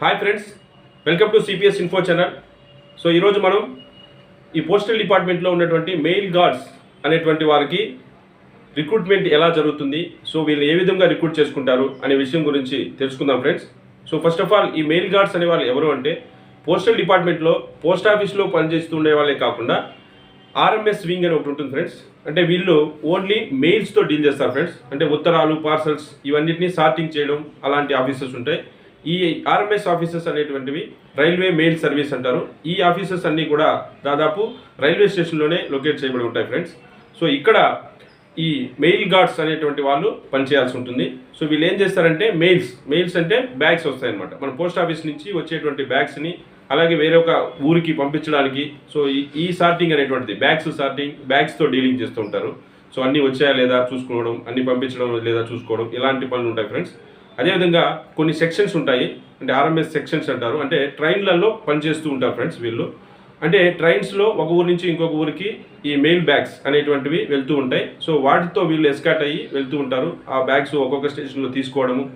Hi friends, welcome to CPS info channel. So ఈరోజు మనం ఈ పోస్టల్ డిపార్ట్మెంట్లో ఉన్నటువంటి మెయిల్ గార్డ్స్ అనేటువంటి వారికి రిక్రూట్మెంట్ ఎలా జరుగుతుంది, సో వీళ్ళు ఏ విధంగా రిక్రూట్ చేసుకుంటారు అనే విషయం గురించి తెలుసుకుందాం friends. So first of all ఈ మెయిల్ గార్డ్స్ అనే వాళ్ళు ఎవరు అంటే పోస్టల్ డిపార్ట్మెంట్లో పోస్ట్ ఆఫీస్లో పనిచేస్తూ ఉండే వాళ్ళే కాకుండా ఆర్ఎంఎస్ వింగ్ అని ఒకటి ఉంటుంది ఫ్రెండ్స్. అంటే వీళ్ళు ఓన్లీ మెయిల్స్తో డీల్ చేస్తారు ఫ్రెండ్స్. అంటే ఉత్తరాలు, పార్సల్స్ ఇవన్నిటిని సార్టింగ్ చేయడం అలాంటి ఆఫీసెస్ ఉంటాయి. ఈ ఆర్ఎంఎస్ ఆఫీసెస్ అనేటువంటివి రైల్వే మెయిల్ సర్వీస్ అంటారు. ఈ ఆఫీసెస్ అన్నీ కూడా దాదాపు రైల్వే స్టేషన్లోనే లొకేట్ చేయబడి ఉంటాయి ఫ్రెండ్స్. సో ఇక్కడ ఈ మెయిల్ గార్డ్స్ అనేటువంటి వాళ్ళు పనిచేయాల్సి ఉంటుంది. సో వీళ్ళు ఏం చేస్తారంటే మెయిల్స్ అంటే బ్యాగ్స్ వస్తాయన్నమాట. మన పోస్ట్ ఆఫీస్ నుంచి వచ్చేటువంటి బ్యాగ్స్ని అలాగే వేరొక ఊరికి పంపించడానికి సో ఈ సార్టింగ్ అనేటువంటిది బ్యాగ్స్తో డీలింగ్ చేస్తూ ఉంటారు. సో అన్నీ వచ్చాయా లేదా చూసుకోవడం, అన్ని పంపించడం లేదా చూసుకోవడం, ఇలాంటి పనులు ఉంటాయి ఫ్రెండ్స్. అదేవిధంగా కొన్ని సెక్షన్స్ ఉంటాయి, అంటే ఆర్ఎంఎస్ సెక్షన్స్ అంటారు. అంటే ట్రైన్లలో పనిచేస్తూ ఉంటారు ఫ్రెండ్స్ వీళ్ళు. అంటే ట్రైన్స్లో ఒక ఊరు నుంచి ఇంకొక ఊరికి ఈ మెయిల్ బ్యాగ్స్ అనేటువంటివి వెళ్తూ ఉంటాయి. సో వాటితో వీళ్ళు ఎస్కాట్ అయ్యి వెళ్తూ ఉంటారు. ఆ బ్యాగ్స్ ఒక్కొక్క స్టేషన్లో తీసుకోవడము,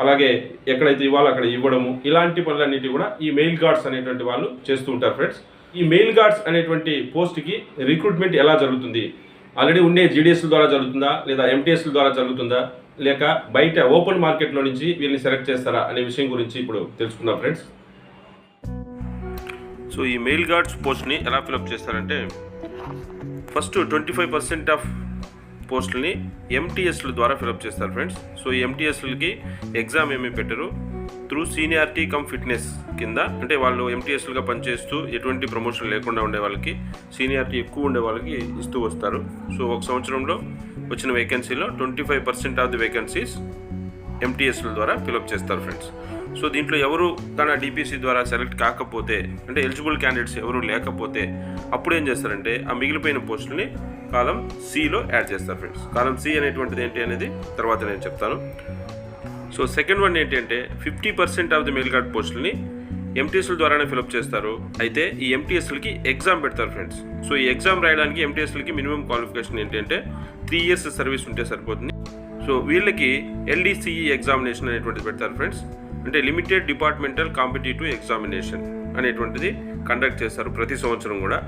అలాగే ఎక్కడైతే ఇవ్వాలో అక్కడ ఇవ్వడము, ఇలాంటి పనులన్నిటి కూడా ఈ మెయిల్ గార్డ్స్ అనేటువంటి వాళ్ళు చేస్తూ ఉంటారు ఫ్రెండ్స్. ఈ మెయిల్ గార్డ్స్ అనేటువంటి పోస్ట్కి రిక్రూట్మెంట్ ఎలా జరుగుతుంది? ఆల్రెడీ ఉండే జీడీఎస్ల ద్వారా జరుగుతుందా, లేదా ఎంటీఎస్ల ద్వారా జరుగుతుందా, లేక బయట ఓపెన్ మార్కెట్లో నుంచి వీళ్ళని సెలెక్ట్ చేస్తారా అనే విషయం గురించి ఇప్పుడు తెలుసుకుందాం ఫ్రెండ్స్. సో ఈ మెయిల్ గార్డ్స్ పోస్ట్ని ఎలా ఫిలప్ చేస్తారంటే ఫస్ట్ 25% ఆఫ్ పోస్టులని ఎంటీఎస్ల ద్వారా ఫిలప్ చేస్తారు ఫ్రెండ్స్. సో ఈ ఎంటీఎస్లకి ఎగ్జామ్ ఏమీ పెట్టరు. త్రూ సీనియారిటీ కమ్ ఫిట్నెస్ కింద, అంటే వాళ్ళు ఎంటీఎస్లుగా పనిచేస్తూ ఎటువంటి ప్రమోషన్ లేకుండా ఉండే వాళ్ళకి, సీనియారిటీ ఎక్కువ ఉండే వాళ్ళకి ఇస్తూ వస్తారు. సో ఒక సంవత్సరంలో వచ్చిన వేకెన్సీలో 25% ఆఫ్ ది వేకెన్సీస్ ఎంటీఎస్ల ద్వారా ఫిలప్ చేస్తారు ఫ్రెండ్స్. సో దీంట్లో ఎవరు తన డిపిసి ద్వారా సెలెక్ట్ కాకపోతే, అంటే ఎలిజిబుల్ క్యాండిడేట్స్ ఎవరు లేకపోతే అప్పుడు ఏం చేస్తారంటే ఆ మిగిలిపోయిన పోస్టులని కాలం సిలో యాడ్ చేస్తారు ఫ్రెండ్స్. కాలం సి అనేటువంటిది ఏంటి అనేది తర్వాత నేను చెప్తాను. సో సెకండ్ వన్ ఏంటి అంటే 50% ఆఫ్ ది మెయిల్ గార్డ్ పోస్టులని ఎంటీఎస్ల ద్వారానే ఫిలప్ చేస్తారు. అయితే ఈ ఎంటీఎస్లకి ఎగ్జామ్ పెడతారు ఫ్రెండ్స్. సో ఈ ఎగ్జామ్ రాయడానికి ఎంటీఎస్లకి మినిమం క్వాలిఫికేషన్ ఏంటి అంటే 3 years సర్వీస్ ఉంటే సరిపోతుంది. సో వీళ్ళకి ఎల్డిసిఈ ఎగ్జామినేషన్ అనేటువంటిది పెడతారు ఫ్రెండ్స్. అంటే లిమిటెడ్ డిపార్ట్మెంటల్ కాంపిటేటివ్ ఎగ్జామినేషన్ అనేటువంటిది కండక్ట్ చేస్తారు ప్రతి సంవత్సరం కూడా.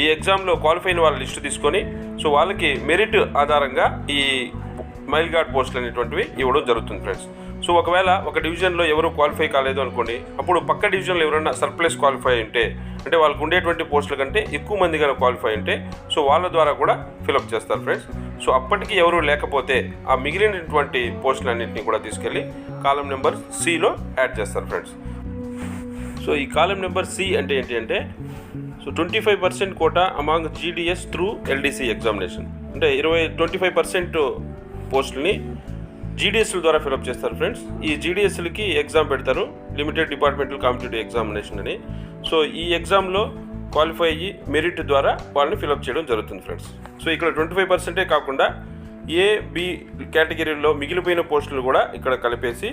ఈ ఎగ్జామ్లో క్వాలిఫై అయిన వాళ్ళ లిస్టు తీసుకొని సో వాళ్ళకి మెరిట్ ఆధారంగా ఈ మెయిల్ గార్డ్ పోస్టులు అనేటువంటివి ఇవ్వడం జరుగుతుంది ఫ్రెండ్స్. సో ఒకవేళ ఒక డివిజన్లో ఎవరు క్వాలిఫై కాలేదు అనుకోండి, అప్పుడు పక్క డివిజన్లో ఎవరైనా సర్ప్లస్ క్వాలిఫై ఉంటే, అంటే వాళ్ళకు ఉండేటువంటి పోస్టుల కంటే ఎక్కువ మంది కనుక క్వాలిఫై ఉంటే సో వాళ్ళ ద్వారా కూడా ఫిలప్ చేస్తారు ఫ్రెండ్స్. సో అప్పటికి ఎవరు లేకపోతే ఆ మిగిలినటువంటి పోస్టులన్నింటినీ కూడా తీసుకెళ్ళి కాలం నెంబర్ సిలో యాడ్ చేస్తారు ఫ్రెండ్స్. సో ఈ కాలం నెంబర్ సి అంటే ఏంటి అంటే so 25% quota among GDS through LDC examination. అంటే 25% పోస్టులని జీడీఎస్ల ద్వారా ఫిలప్ చేస్తారు ఫ్రెండ్స్. ఈ జీడీఎస్లకి ఎగ్జామ్ పెడతారు, లిమిటెడ్ డిపార్ట్మెంటల్ కాంపిటేటివ్ ఎగ్జామినేషన్ అని. సో ఈ ఎగ్జామ్లో క్వాలిఫై అయ్యి మెరిట్ ద్వారా వాళ్ళని ఫిలప్ చేయడం జరుగుతుంది ఫ్రెండ్స్. సో ఇక్కడ 25% కాకుండా A, B కేటగిరీలో మిగిలిపోయిన పోస్టులు కూడా ఇక్కడ కలిపేసి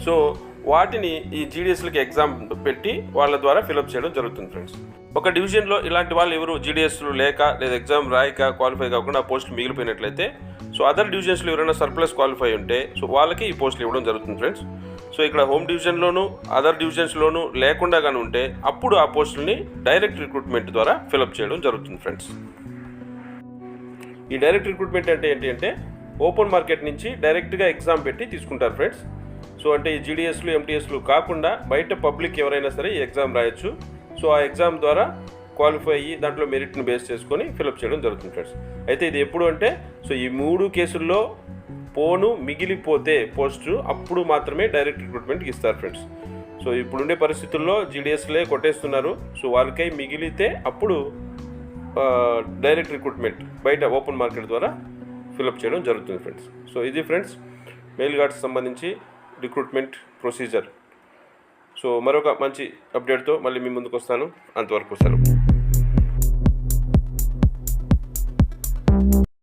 సో వాటిని ఈ జీడీఎస్లకి ఎగ్జామ్ పెట్టి వాళ్ళ ద్వారా ఫిలప్ చేయడం జరుగుతుంది ఫ్రెండ్స్. ఒక డివిజన్లో ఇలాంటి వాళ్ళు ఎవరు జీడీఎస్లు లేక లేదా ఎగ్జామ్ రాయక క్వాలిఫై కాకుండా పోస్టులు మిగిలిపోయినట్లయితే సో అదర్ డివిజన్స్లో ఎవరైనా సర్ప్లస్ క్వాలిఫై ఉంటే సో వాళ్ళకి ఈ పోస్టులు ఇవ్వడం జరుగుతుంది ఫ్రెండ్స్. సో ఇక్కడ హోమ్ డివిజన్లోను అదర్ డివిజన్స్లోనూ లేకుండా కానీ ఉంటే అప్పుడు ఆ పోస్టులని డైరెక్ట్ రిక్రూట్మెంట్ ద్వారా ఫిలప్ చేయడం జరుగుతుంది ఫ్రెండ్స్. ఈ డైరెక్ట్ రిక్రూట్మెంట్ అంటే ఏంటి అంటే ఓపెన్ మార్కెట్ నుంచి డైరెక్ట్గా ఎగ్జామ్ పెట్టి తీసుకుంటారు ఫ్రెండ్స్. సో అంటే ఈ జీడీఎస్లు ఎంటీఎస్లు కాకుండా బయట పబ్లిక్ ఎవరైనా సరే ఈ ఎగ్జామ్ రాయొచ్చు. సో ఆ ఎగ్జామ్ ద్వారా క్వాలిఫై అయ్యి దాంట్లో మెరిట్ని బేస్ చేసుకొని ఫిలప్ చేయడం జరుగుతుంది ఫ్రెండ్స్. అయితే ఇది ఎప్పుడు అంటే సో ఈ 3 కేసుల్లో మిగిలిపోతే పోస్టు అప్పుడు మాత్రమే డైరెక్ట్ రిక్రూట్మెంట్కి ఇస్తారు ఫ్రెండ్స్. సో ఇప్పుడుండే పరిస్థితుల్లో జీడీఎస్లే కొట్టేస్తున్నారు. సో వాళ్ళకై మిగిలితే అప్పుడు డైరెక్ట్ రిక్రూట్మెంట్ బయట ఓపెన్ మార్కెట్ ద్వారా ఫిలప్ చేయడం జరుగుతుంది ఫ్రెండ్స్. సో ఇది ఫ్రెండ్స్ మెయిల్ గార్డ్స్ సంబంధించి రిక్రూట్మెంట్ ప్రొసీజర్. సో మరొక మంచి అప్డేట్తో మళ్ళీ మీ ముందుకు వస్తాను. అంతవరకు సెలవు.